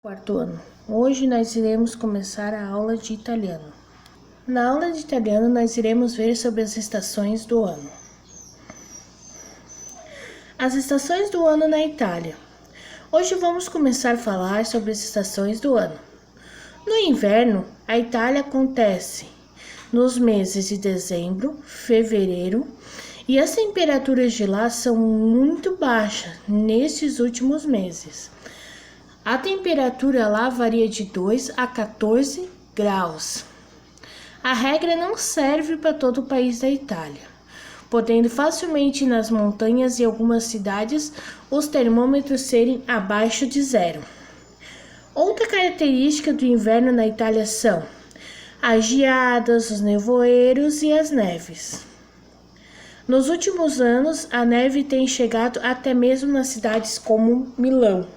Quarto ano. Hoje nós iremos começar a aula de italiano. Na aula de italiano nós iremos ver sobre as estações do ano. As estações do ano na Itália. Hoje vamos começar a falar sobre as estações do ano. No inverno, a Itália acontece nos meses de dezembro, fevereiro, e as temperaturas de lá são muito baixas nesses últimos meses. A temperatura lá varia de 2 a 14 graus. A regra não serve para todo o país da Itália, podendo facilmente nas montanhas e algumas cidades os termômetros serem abaixo de zero. Outra característica do inverno na Itália são as geadas, os nevoeiros e as neves. Nos últimos anos, a neve tem chegado até mesmo nas cidades como Milão.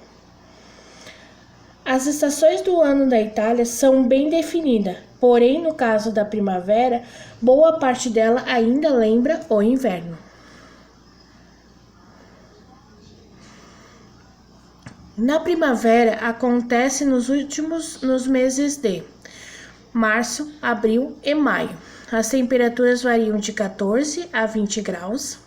As estações do ano da Itália são bem definidas, porém, no caso da primavera, boa parte dela ainda lembra o inverno. Na primavera acontece nos meses de março, abril e maio. As temperaturas variam de 14 a 20 graus,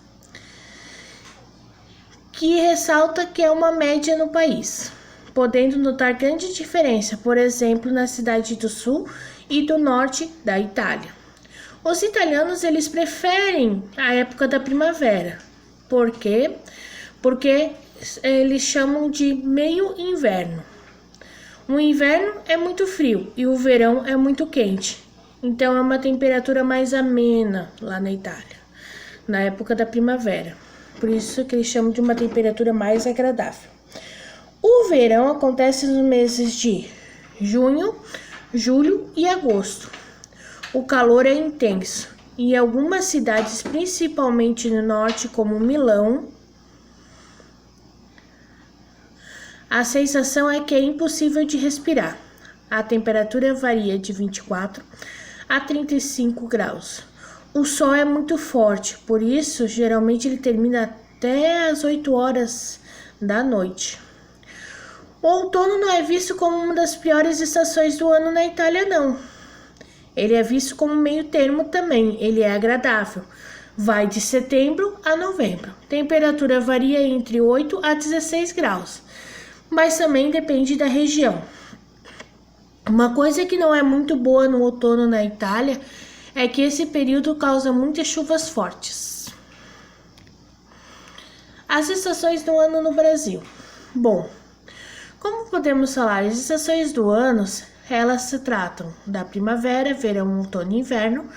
que ressalta que é uma média no país, podendo notar grande diferença, por exemplo, na cidade do sul e do norte da Itália. Os italianos eles preferem a época da primavera. Por quê? Porque eles chamam de meio inverno. O inverno é muito frio e o verão é muito quente. Então é uma temperatura mais amena lá na Itália, na época da primavera. Por isso que eles chamam de uma temperatura mais agradável. O verão acontece nos meses de junho, julho e agosto. O calor é intenso e em algumas cidades, principalmente no norte, como Milão, a sensação é que é impossível de respirar. A temperatura varia de 24 a 35 graus. O sol é muito forte, por isso geralmente ele termina até às 8 horas da noite. O outono não é visto como uma das piores estações do ano na Itália, não. Ele é visto como meio termo também, ele é agradável. Vai de setembro a novembro. Temperatura varia entre 8 a 16 graus, mas também depende da região. Uma coisa que não é muito boa no outono na Itália é que esse período causa muitas chuvas fortes. As estações do ano no Brasil. Bom, como podemos falar, as estações do ano, elas se tratam da primavera, verão, outono e inverno.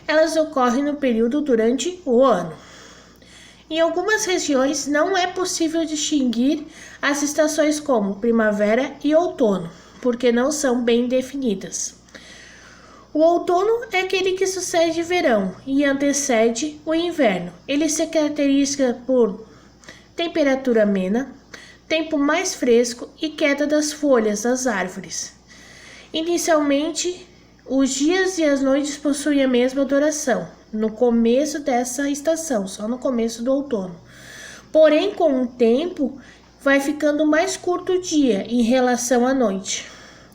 Elas ocorrem no período durante o ano. Em algumas regiões não é possível distinguir as estações como primavera e outono, porque não são bem definidas. O outono é aquele que sucede verão e antecede o inverno. Ele se caracteriza por temperatura amena, tempo mais fresco e queda das folhas das árvores. Inicialmente, os dias e as noites possuem a mesma duração, no começo dessa estação, só no começo do outono. Porém, com o tempo, vai ficando mais curto o dia em relação à noite.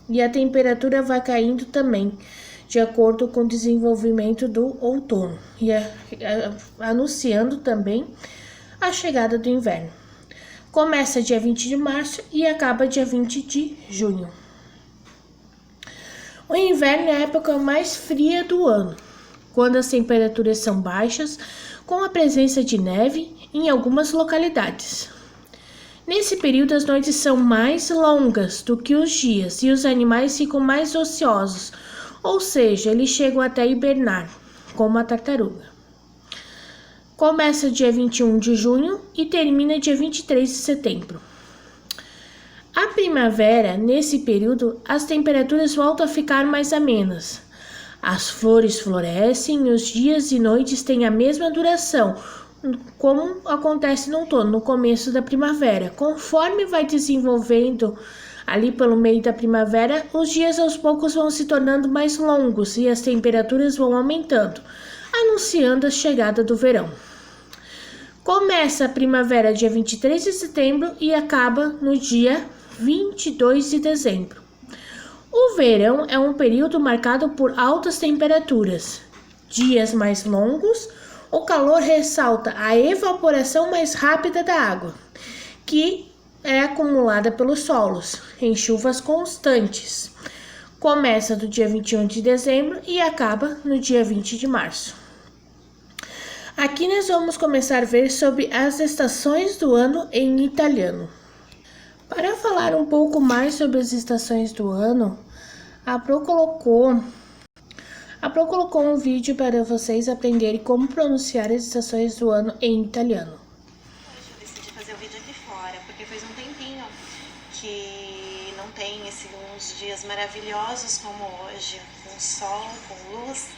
E a temperatura vai caindo também, de acordo com o desenvolvimento do outono, e anunciando também a chegada do inverno. Começa dia 20 de março e acaba dia 20 de junho. O inverno é a época mais fria do ano, quando as temperaturas são baixas, com a presença de neve em algumas localidades. Nesse período, as noites são mais longas do que os dias e os animais ficam mais ociosos, ou seja, eles chegam até hibernar, como a tartaruga. Começa dia 21 de junho e termina dia 23 de setembro. A primavera, nesse período, as temperaturas voltam a ficar mais amenas. As flores florescem e os dias e noites têm a mesma duração, como acontece no outono, no começo da primavera. Conforme vai desenvolvendo ali pelo meio da primavera, os dias aos poucos vão se tornando mais longos e as temperaturas vão aumentando, anunciando a chegada do verão. Começa a primavera dia 23 de setembro e acaba no dia 22 de dezembro. O verão é um período marcado por altas temperaturas, dias mais longos. O calor ressalta a evaporação mais rápida da água, que é acumulada pelos solos, em chuvas constantes. Começa do dia 21 de dezembro e acaba no dia 20 de março. Aqui nós vamos começar a ver sobre as estações do ano em italiano. Para falar um pouco mais sobre as estações do ano, a Pro colocou um vídeo para vocês aprenderem como pronunciar as estações do ano em italiano. Hoje eu decidi fazer o vídeo aqui fora, porque faz um tempinho que não tem uns dias maravilhosos como hoje, com sol, com luz,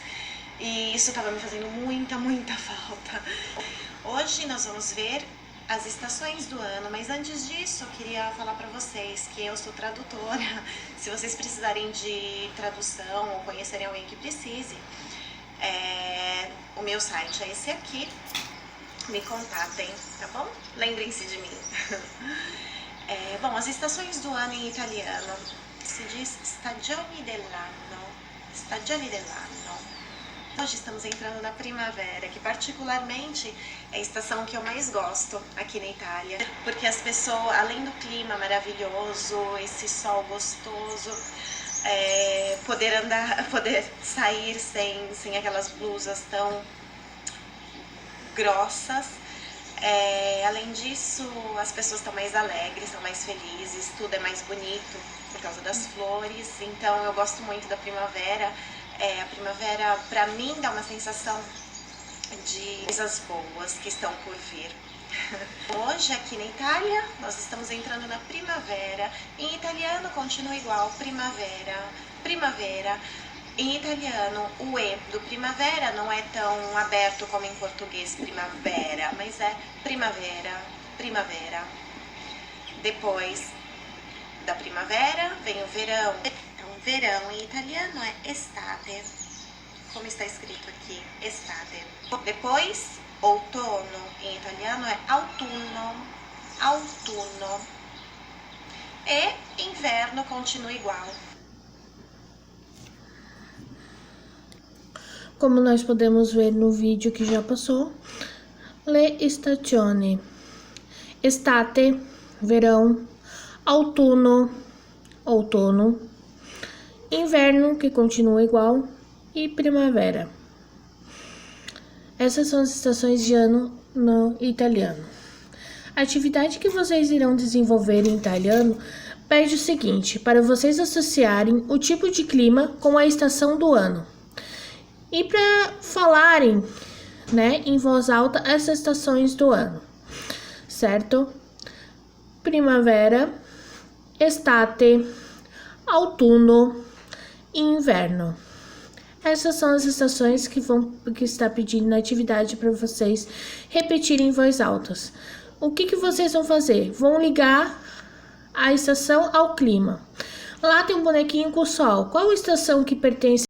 e isso estava me fazendo muita falta. Hoje nós vamos ver as estações do ano, mas antes disso eu queria falar para vocês que eu sou tradutora. Se vocês precisarem de tradução ou conhecerem alguém que precise, o meu site é esse aqui, me contatem, tá bom? Lembrem-se de mim. Bom, as estações do ano em italiano se diz stagioni dell'anno, stagioni dell'anno. Hoje estamos entrando na primavera, que particularmente é a estação que eu mais gosto aqui na Itália, porque as pessoas, além do clima maravilhoso, esse sol gostoso, poder sair sem aquelas blusas tão grossas. Além disso, as pessoas estão mais alegres, estão mais felizes, tudo é mais bonito por causa das flores. Então eu gosto muito da primavera. A primavera, para mim, dá uma sensação de coisas boas que estão por vir. Hoje, aqui na Itália, nós estamos entrando na primavera. Em italiano, continua igual, primavera, primavera. Em italiano, o E do primavera não é tão aberto como em português, primavera, mas é primavera, primavera. Depois da primavera, vem o verão. Verão em italiano é estate, como está escrito aqui, estate. Depois, outono em italiano é autunno, autunno. E inverno continua igual. Como nós podemos ver no vídeo que já passou, le stagioni: estate, verão, autunno, outono, inverno, que continua igual, e primavera. Essas são as estações de ano no italiano. A atividade que vocês irão desenvolver em italiano pede o seguinte: para vocês associarem o tipo de clima com a estação do ano. E para falarem, em voz alta, essas estações do ano, certo? Primavera, estate, outono e inverno. Essas são as estações que está pedindo na atividade para vocês repetirem em voz alta. O que vocês vão fazer? Vão ligar a estação ao clima. Lá tem um bonequinho com o sol. Qual estação que pertence